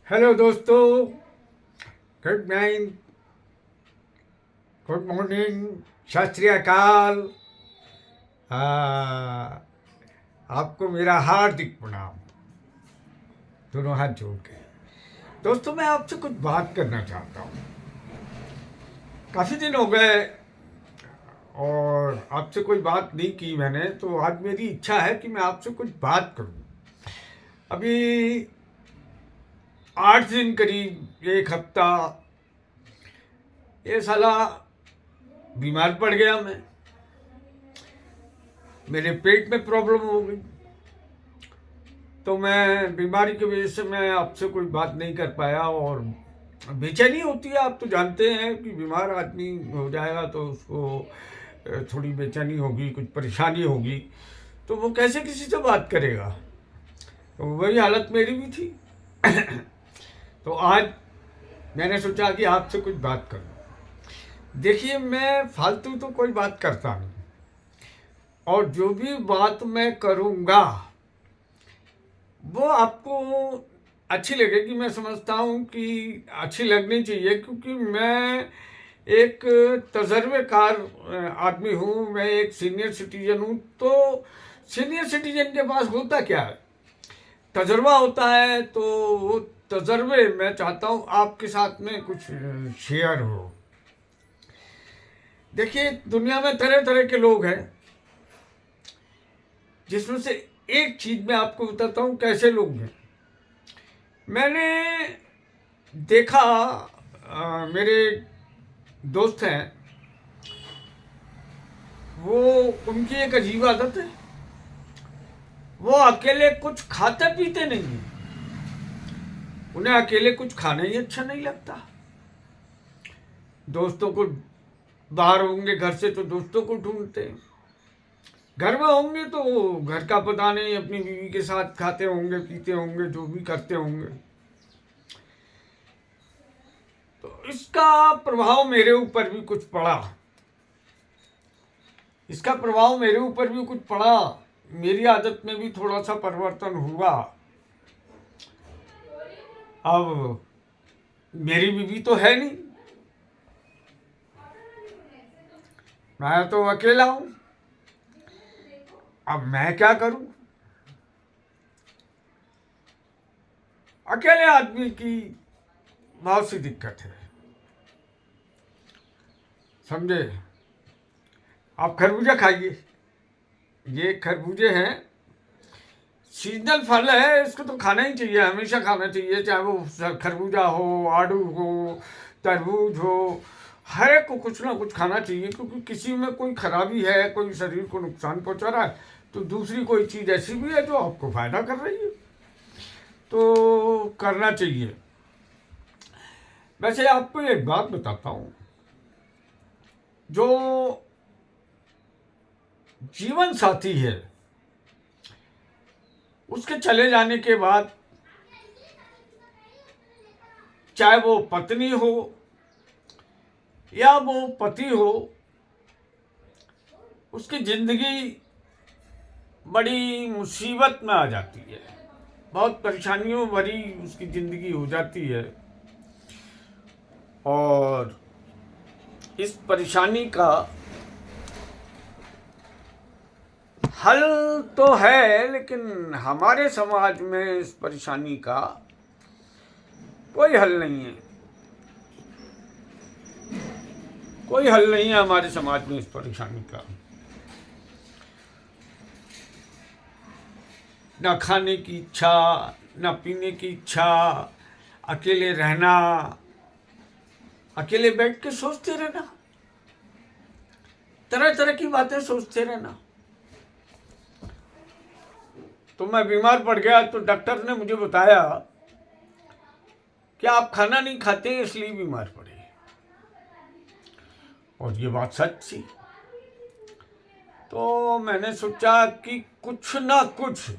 Hello दोस्तों। Good night, good morning, सत श्री अकाल। आ, आपको मेरा हार्दिक प्रणाम, दोनों हाथ जोड़ के। दोस्तों, मैं आपसे कुछ बात करना चाहता हूँ। काफ़ी दिन हो गए और आपसे कोई बात नहीं की मैंने, तो आज मेरी इच्छा है कि मैं आपसे कुछ बात करूँ। अभी 8 दिन करीब, एक हफ्ता, ये साला बीमार पड़ गया मैं। मेरे पेट में प्रॉब्लम हो गई, तो मैं बीमारी की वजह से मैं आपसे कोई बात नहीं कर पाया। और बेचैनी होती है, आप तो जानते हैं कि बीमार आदमी हो जाएगा तो उसको थोड़ी बेचैनी होगी, कुछ परेशानी होगी, तो वो कैसे किसी से बात करेगा। तो वही हालत मेरी भी थी। तो आज मैंने सोचा कि आपसे कुछ बात करूं। देखिए, मैं फालतू तो कोई बात करता नहीं, और जो भी बात मैं करूंगा वो आपको अच्छी लगेगी। मैं समझता हूँ कि अच्छी लगनी चाहिए, क्योंकि मैं एक तजर्बेकार आदमी हूँ, मैं एक सीनियर सिटीजन हूँ। तो सीनियर सिटीजन के पास होता क्या है, तजर्बा होता है। तो वो तजर्बे मैं चाहता हूँ आपके साथ में कुछ शेयर हो। देखिए, दुनिया में तरह तरह के लोग हैं, जिसमें से एक चीज मैं आपको बताता हूँ कैसे लोग हैं। मैंने देखा, मेरे दोस्त हैं, वो, उनकी एक अजीब आदत है, वो अकेले कुछ खाते पीते नहीं है। उन्हें अकेले कुछ खाना ही अच्छा नहीं लगता। दोस्तों को, बाहर होंगे घर से तो दोस्तों को ढूंढते हैं, घर में होंगे तो घर का पता नहीं, अपनी बीवी के साथ खाते होंगे, पीते होंगे, जो भी करते होंगे। तो इसका प्रभाव मेरे ऊपर भी कुछ पड़ा, इसका प्रभाव मेरे ऊपर भी कुछ पड़ा। मेरी आदत में भी थोड़ा सा परिवर्तन हुआ। अब मेरी बीवी तो है नहीं, मैं तो अकेला हूं। अब मैं क्या करूं। अकेले आदमी की बहुत सी दिक्कत है, समझे। आप खरबूजा खाइए, ये खरबूजे हैं, सीजनल फल है, इसको तो खाना ही चाहिए, हमेशा खाना चाहिए। चाहे वो खरबूजा हो, आड़ू हो, तरबूज हो, हर एक को कुछ ना कुछ खाना चाहिए। क्योंकि किसी में कोई खराबी है, कोई शरीर को नुकसान पहुंचा रहा है, तो दूसरी कोई चीज़ ऐसी भी है जो आपको फायदा कर रही है, तो करना चाहिए। वैसे आपको एक बात बताता हूँ, जो जीवन साथी है, उसके चले जाने के बाद, चाहे वो पत्नी हो या वो पति हो, उसकी जिंदगी बड़ी मुसीबत में आ जाती है, बहुत परेशानियों भरी उसकी जिंदगी हो जाती है। और इस परेशानी का हल तो है, लेकिन हमारे समाज में इस परेशानी का कोई हल नहीं है। कोई हल नहीं है हमारे समाज में इस परेशानी का। ना खाने की इच्छा, ना पीने की इच्छा, अकेले रहना, अकेले बैठ के सोचते रहना, तरह तरह की बातें सोचते रहना। तो मैं बीमार पड़ गया, तो डॉक्टर ने मुझे बताया कि आप खाना नहीं खाते इसलिए बीमार पड़े। और ये बात सच थी। तो मैंने सोचा कि कुछ ना कुछ,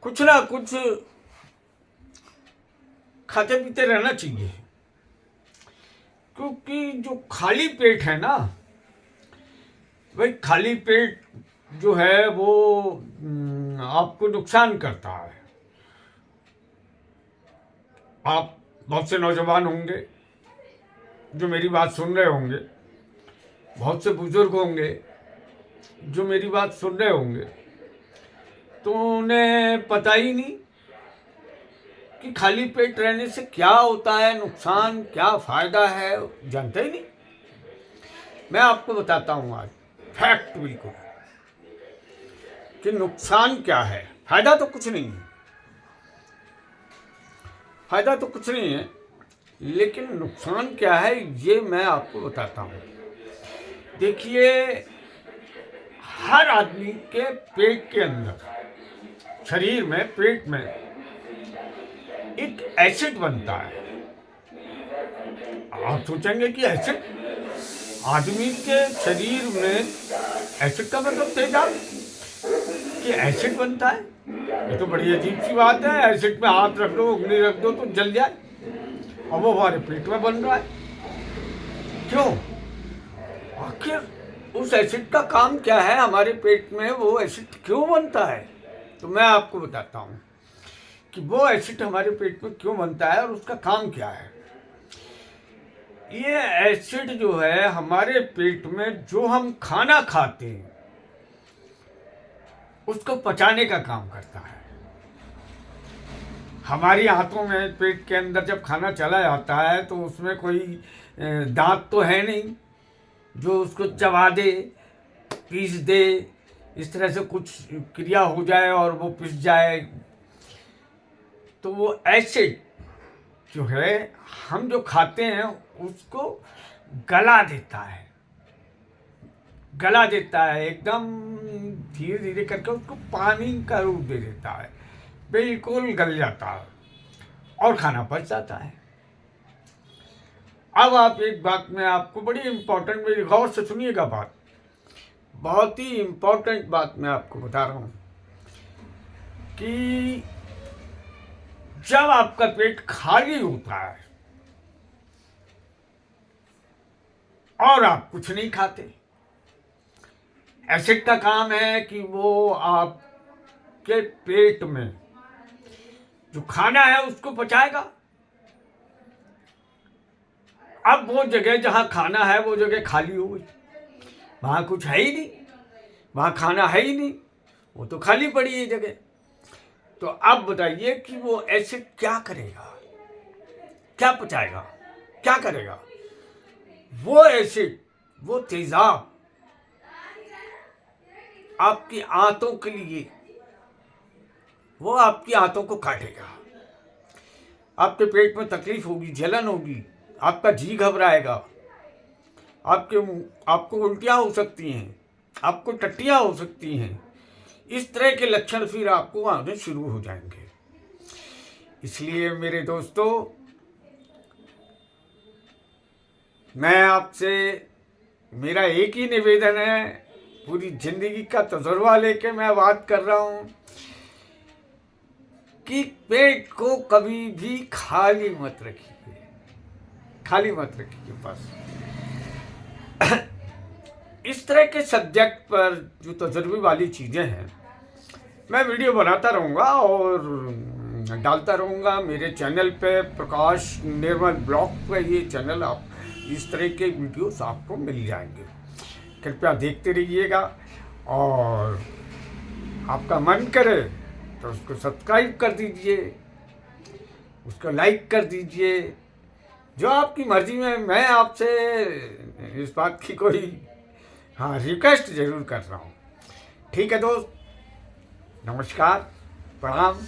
कुछ ना कुछ खाते पीते रहना चाहिए। क्योंकि जो खाली पेट है ना, भाई खाली पेट जो है वो आपको नुकसान करता है। आप बहुत से नौजवान होंगे जो मेरी बात सुन रहे होंगे, बहुत से बुजुर्ग होंगे जो मेरी बात सुन रहे होंगे, तो उन्हें पता ही नहीं कि खाली पेट रहने से क्या होता है, नुकसान क्या फायदा है, जानते ही नहीं। मैं आपको बताता हूं आज फैक्ट बिल्कुल कि नुकसान क्या है। फायदा तो कुछ नहीं है, फायदा तो कुछ नहीं है, लेकिन नुकसान क्या है ये मैं आपको बताता हूं। देखिए, हर आदमी के पेट के अंदर, शरीर में, पेट में एक एसिड बनता है। आप सोचेंगे कि एसिड, आदमी के शरीर में एसिड का मतलब तेजाब, कि एसिड बनता है? ये तो बड़ी अजीब सी बात है। एसिड में हाथ रख दो, उंगली रख दो तो जल जाए, और वो हमारे पेट में बन रहा है। क्यों? आखिर उस एसिड का काम क्या है हमारे पेट में? वो एसिड क्यों बनता है? तो मैं आपको बताता हूँ कि वो एसिड हमारे पेट में क्यों बनता है और उसका काम क्या है। ये एसिड जो है हमारे पेट में, जो हम खाना खाते हैं उसको पचाने का काम करता है। हमारी आंतों में, पेट के अंदर जब खाना चला जाता है तो उसमें कोई दांत तो है नहीं जो उसको चबा दे, पीस दे, इस तरह से कुछ क्रिया हो जाए और वो पिस जाए। तो वो एसिड जो है हम जो खाते हैं उसको गला देता है, गला देता है, एकदम धीरे धीरे करके उसको पानी का रूप दे देता है, बिल्कुल गल जाता है और खाना पच जाता है। अब आप एक बात मैं आपको बड़ी इंपॉर्टेंट, मेरी गौर से सुनिएगा बात, बहुत ही इंपॉर्टेंट बात मैं आपको बता रहा हूं कि जब आपका पेट खाली होता है और आप कुछ नहीं खाते, एसिड का काम है कि वो आपके पेट में जो खाना है उसको पचाएगा। अब वो जगह जहां खाना है वो जगह खाली हो गई, वहां कुछ है ही नहीं, वहां खाना है ही नहीं, वो तो खाली पड़ी है जगह। तो अब बताइए कि वो एसिड क्या करेगा, क्या पचाएगा, क्या करेगा? वो एसिड, वो तेजाब आपकी आंतों के लिए, वो आपकी आंतों को काटेगा, आपके पेट में तकलीफ होगी, जलन होगी, आपका जी घबराएगा, आपको उल्टियां हो सकती हैं, आपको टट्टियां हो सकती हैं। इस तरह के लक्षण फिर आपको आने शुरू हो जाएंगे। इसलिए मेरे दोस्तों, मैं आपसे, मेरा एक ही निवेदन है, पूरी जिंदगी का तजुर्बा लेके मैं बात कर रहा हूं कि पेट को कभी भी खाली मत रखिए, खाली मत रखिए बस। इस तरह के सब्जेक्ट पर जो तजुर्बे वाली चीज़ें हैं मैं वीडियो बनाता रहूँगा और डालता रहूँगा मेरे चैनल पे, प्रकाश निर्मल ब्लॉग पे। ये चैनल, आप इस तरह के वीडियोस आपको मिल जाएंगे, कृपया देखते रहिएगा। और आपका मन करे तो उसको सब्सक्राइब कर दीजिए, उसको लाइक कर दीजिए, जो आपकी मर्जी में। मैं आपसे इस बात की कोई रिक्वेस्ट जरूर कर रहा हूँ। ठीक है दोस्त, नमस्कार, प्रणाम।